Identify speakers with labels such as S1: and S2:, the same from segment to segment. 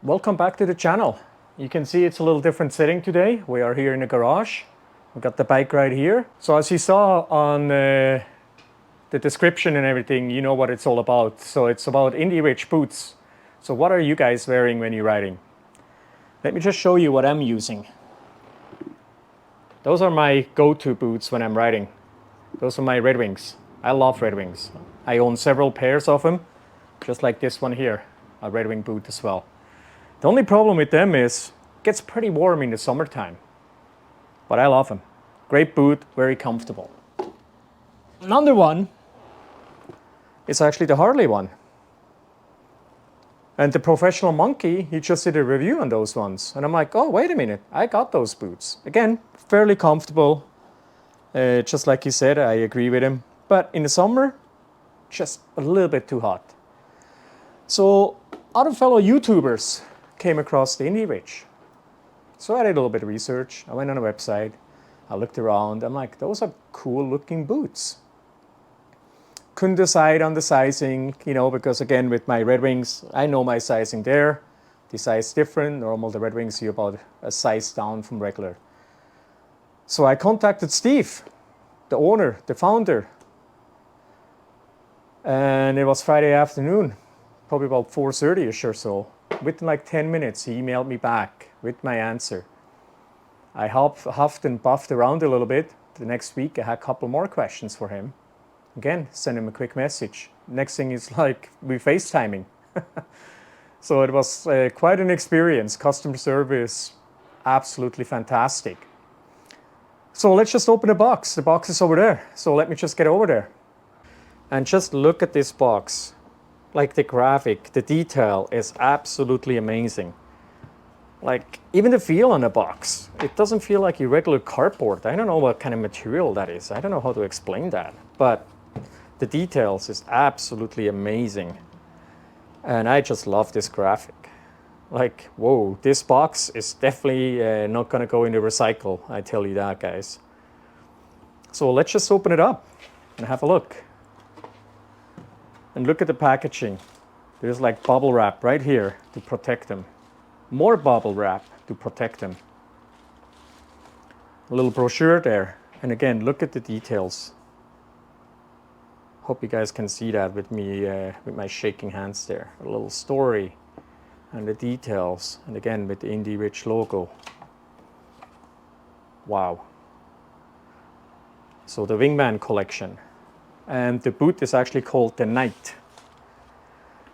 S1: Welcome back to the channel. You can see it's a little different setting today. We are here in the garage. We got the bike right here. So as you saw on the description and everything, you know what it's all about. So it's about indie rich boots. So what are you guys wearing when you're riding? Let me just show you what I'm using. Those are my go-to boots when I'm riding. Those are my Red Wings. I love Red Wings. I own several pairs of them, just like this one here, a Red Wing boot as well. The only problem with them is it gets pretty warm in the summertime, but I love them. Great boot, very comfortable. Another one is actually the Harley one. And the Professional Monkey, he just did a review on those ones. And I'm like, oh, wait a minute, I got those boots. Again, fairly comfortable. Just like he said, I agree with him. But in the summer, just a little bit too hot. So other fellow YouTubers came across the Indie Rich. So I did a little bit of research. I went on a website. I looked around. I'm like, those are cool looking boots. Couldn't decide on the sizing, you know, because again, with my Red Wings, I know my sizing there. The size is different. Normal, the Red Wings, you're about a size down from regular. So I contacted Steve, the owner, the founder. And it was Friday afternoon, probably about 4:30ish or so. Within like 10 minutes, he emailed me back with my answer. I huffed and puffed around a little bit. The next week, I had a couple more questions for him. Again, send him a quick message. Next thing is like, we FaceTiming. So it was quite an experience. Customer service, absolutely fantastic. So let's just open the box. The box is over there. So let me just get over there. And just look at this box. Like the graphic, the detail is absolutely amazing. Like even the feel on the box, it doesn't feel like your regular cardboard. I don't know what kind of material that is. I don't know how to explain that, but the details is absolutely amazing. And I just love this graphic. Like, whoa, this box is definitely not gonna go into recycle. I tell you that, guys. So let's just open it up and have a look. And look at the packaging. There's like bubble wrap right here to protect them. More bubble wrap to protect them. A little brochure there. And again, look at the details. Hope you guys can see that with me, with my shaking hands there. A little story and the details. And again, with the Indie Rich logo. Wow. So the Wingman Collection. And the boot is actually called the Knight.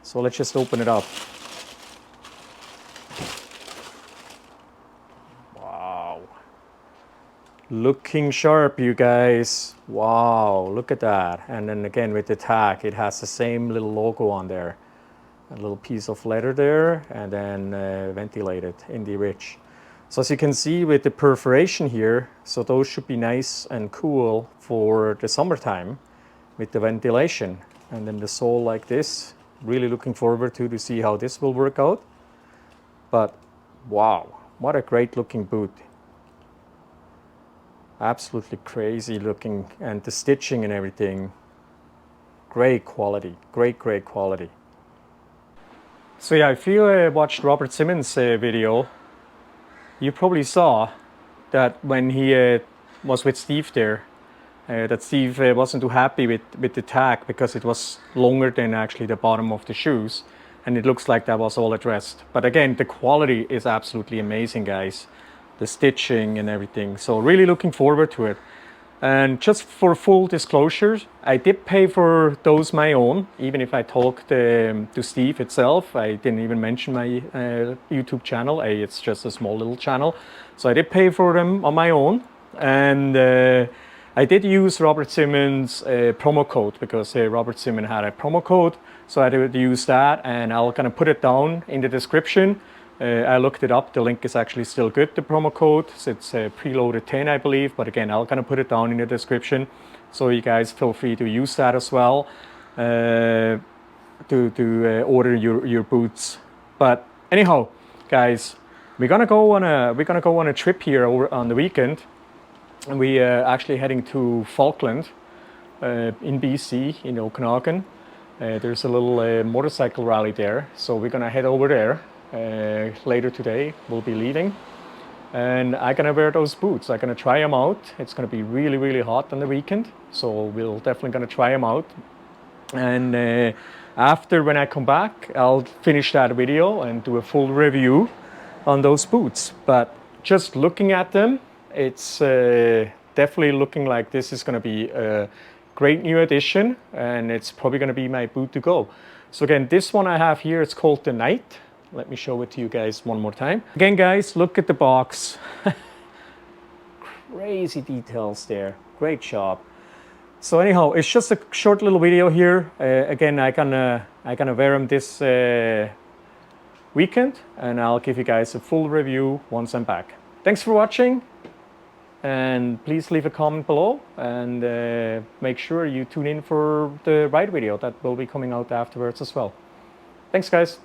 S1: So let's just open it up. Wow. Looking sharp, you guys. Wow, look at that. And then again with the tag, it has the same little logo on there. A little piece of leather there, and then ventilated, Indie Rich. So as you can see with the perforation here, so those should be nice and cool for the summertime with the ventilation. And then the sole like this. Really looking forward to see how this will work out. But wow, what a great looking boot. Absolutely crazy looking, and the stitching and everything. Great quality, great quality. So yeah, if you watched Robert Simmons' video, you probably saw that when he was with Steve there, that Steve wasn't too happy with the tag because it was longer than actually the bottom of the shoes, and it looks like that was all addressed. But again, the quality is absolutely amazing, guys. The stitching and everything. So really looking forward to it. And just for full disclosure, I did pay for those my own, even if I talked to Steve itself. I didn't even mention my YouTube channel. It's just a small little channel. So I did pay for them on my own. And I did use Robert Simmons' promo code because Robert Simmons had a promo code. So I did use that, and I'll kind of put it down in the description. I looked it up. The link is actually still good, the promo code. So it's preloaded 10, I believe. But again, I'll kind of put it down in the description. So you guys feel free to use that as well to order your boots. But anyhow, guys, we're gonna go on a trip here over on the weekend. And we are actually heading to Falkland in BC, in Okanagan. There's a little motorcycle rally there, so we're gonna head over there later today. We'll be leaving. And I'm gonna wear those boots. I'm gonna try them out. It's gonna be really, really hot on the weekend. So we'll definitely gonna try them out. And after, when I come back, I'll finish that video and do a full review on those boots. But just looking at them, it's definitely looking like this is gonna be a great new addition, and it's probably gonna be my boot to go. So again, this one I have here, it's called the Knight. Let me show it to you guys one more time. Again, guys, look at the box. Crazy details there. Great job. So anyhow, it's just a short little video here. Again, I gonna wear them this weekend, and I'll give you guys a full review once I'm back. Thanks for watching, and please leave a comment below, and make sure you tune in for the ride video that will be coming out afterwards as well. Thanks, guys.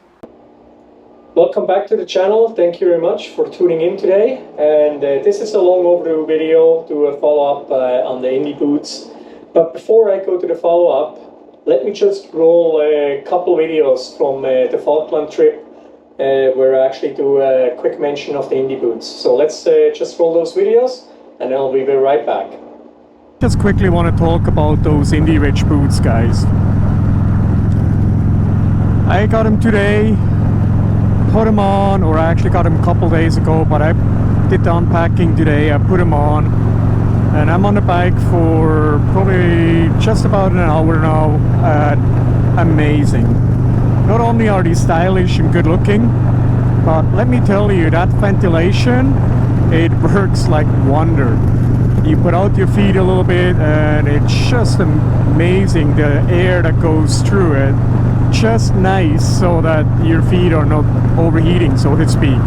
S1: Welcome back to the channel. Thank you very much for tuning in today. And this is a long overdue video to a follow-up on the Indy boots. But before I go to the follow-up, let me just roll a couple videos from the Falkland trip where I actually do a quick mention of the Indy boots. So let's just roll those videos, and then I'll be right back. Just quickly want to talk about those Indy Ridge boots, guys. I got them today. Put them on, or I actually got them a couple days ago, but I did the unpacking today. I put them on, and I'm on the bike for probably just about an hour now. Amazing. Not only are they stylish and good looking, but let me tell you, that ventilation, it works like wonder. You put out your feet a little bit, and it's just amazing, the air that goes through it. Just nice, so that your feet are not overheating, so to speak.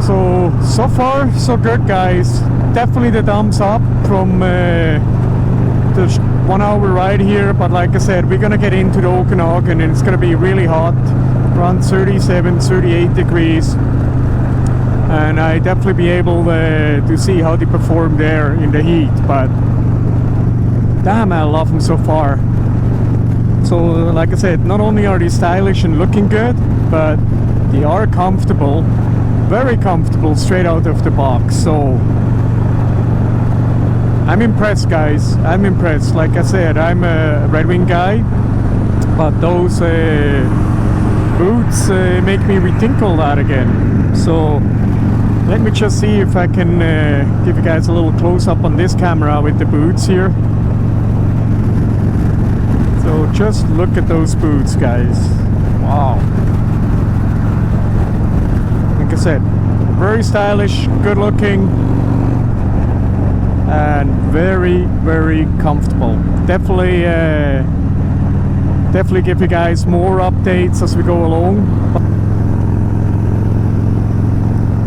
S1: So far so good, guys. Definitely the thumbs up from the 1 hour ride here. But like I said, we're gonna get into the Okanagan, and it's gonna be really hot, around 37, 38 degrees, and I definitely be able to see how they perform there in the heat. But damn, I love them so far. So like I said, not only are they stylish and looking good, but they are comfortable, very comfortable straight out of the box. So I'm impressed, guys. I'm impressed. Like I said, I'm a Red Wing guy, but those boots make me rethink all that again. So let me just see if I can give you guys a little close-up on this camera with the boots here. So just look at those boots, guys. Wow. Like I said, very stylish, good looking, and very, very comfortable. Definitely give you guys more updates as we go along.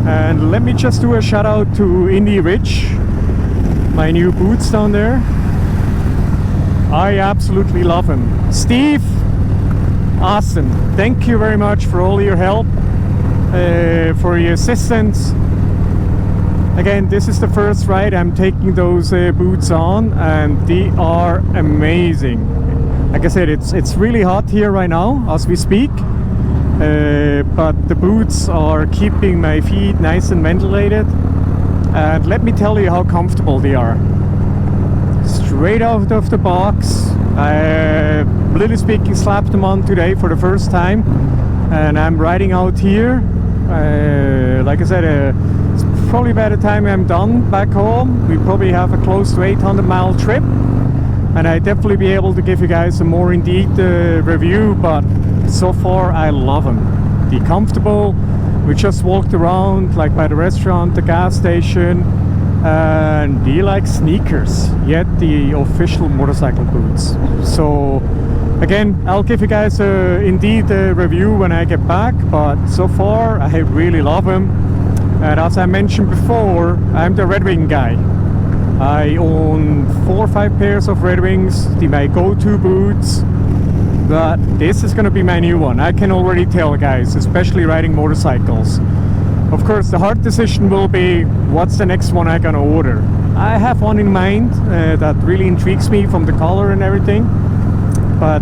S1: And let me just do a shout out to Indy Ridge, my new boots down there. I absolutely love him. Steve, awesome. Thank you very much for all your help, for your assistance. Again, this is the first ride I'm taking those boots on, and they are amazing. Like I said, it's really hot here right now as we speak, but the boots are keeping my feet nice and ventilated, and let me tell you how comfortable they are. Straight out of the box. I, literally speaking, slapped them on today for the first time, and I'm riding out here. Like I said, it's probably by the time I'm done back home, we probably have a close to 800-mile trip, and I definitely be able to give you guys a more in-depth review. But so far I love them. They're comfortable. We just walked around, like by the restaurant, the gas station, and they like sneakers, yet the official motorcycle boots. So again, I'll give you guys indeed a review when I get back, but so far I really love them. And as I mentioned before, I'm the Red Wing guy. I own 4 or 5 pairs of Red Wings. They're my go-to boots, but this is gonna be my new one. I can already tell, guys, especially riding motorcycles. Of course, the hard decision will be, what's the next one I'm gonna order? I have one in mind that really intrigues me from the color and everything, but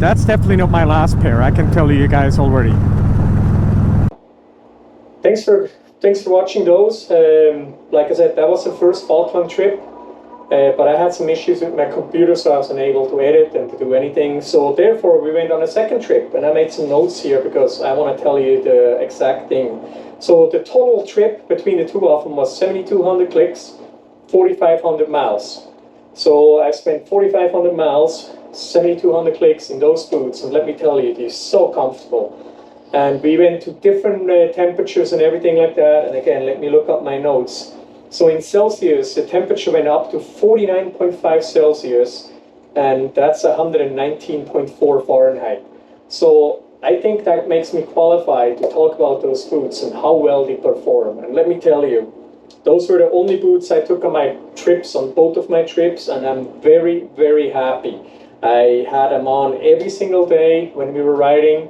S1: that's definitely not my last pair, I can tell you guys already. thanks for watching those. Like I said, that was the first Falkland trip. But I had some issues with my computer, so I was unable to edit and to do anything. So therefore, we went on a second trip, and I made some notes here because I want to tell you the exact thing. So the total trip between the two of them was 7,200 clicks, 4,500 miles. So I spent 4,500 miles, 7,200 clicks in those boots, and let me tell you, they're so comfortable. And we went to different temperatures and everything like that. And again, let me look up my notes. So in Celsius, the temperature went up to 49.5 Celsius, and that's 119.4 Fahrenheit. So I think that makes me qualified to talk about those boots and how well they perform. And let me tell you, those were the only boots I took on my trips, on both of my trips, and I'm very, very happy. I had them on every single day when we were riding,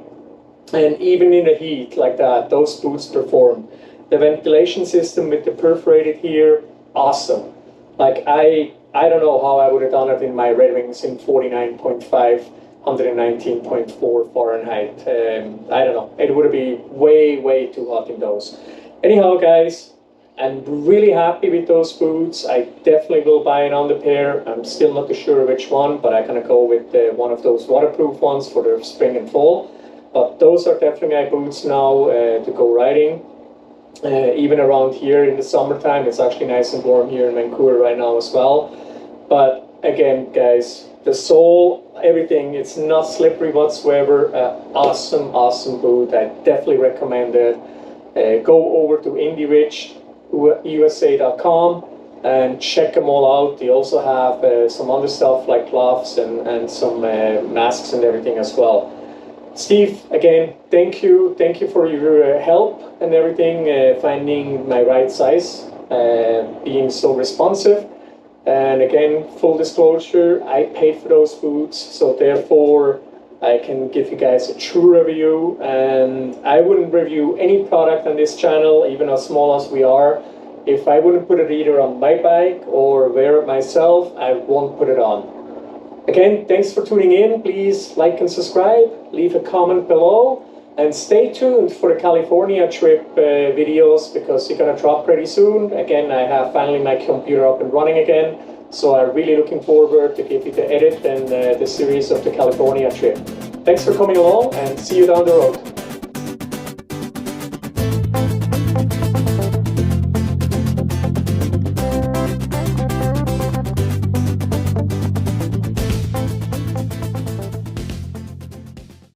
S1: and even in the heat like that, those boots perform. The ventilation system with the perforated here, awesome. Like I don't know how I would have done it in my Red Wings in 49.5, 119.4 Fahrenheit. I don't know. It would be way, way too hot in those. Anyhow, guys, I'm really happy with those boots. I definitely will buy another pair. I'm still not too sure which one, but I'm gonna go with one of those waterproof ones for the spring and fall. But those are definitely my boots now to go riding. Even around here in the summertime, it's actually nice and warm here in Vancouver right now as well. But again, guys, the sole, everything, it's not slippery whatsoever. Awesome, awesome boot. I definitely recommend it. Go over to indieridgeusa.com and check them all out. They also have some other stuff like gloves and some masks and everything as well. Steve, again, thank you for your help and everything, finding my right size, being so responsive. And again, full disclosure, I paid for those boots, so therefore I can give you guys a true review. And I wouldn't review any product on this channel, even as small as we are, if I wouldn't put it either on my bike or wear it myself. I won't put it on. Again, thanks for tuning in. Please like and subscribe, leave a comment below, and stay tuned for the California trip videos because they're going to drop pretty soon. Again, I have finally my computer up and running again, so I'm really looking forward to give you the edit and the series of the California trip. Thanks for coming along, and see you down the road.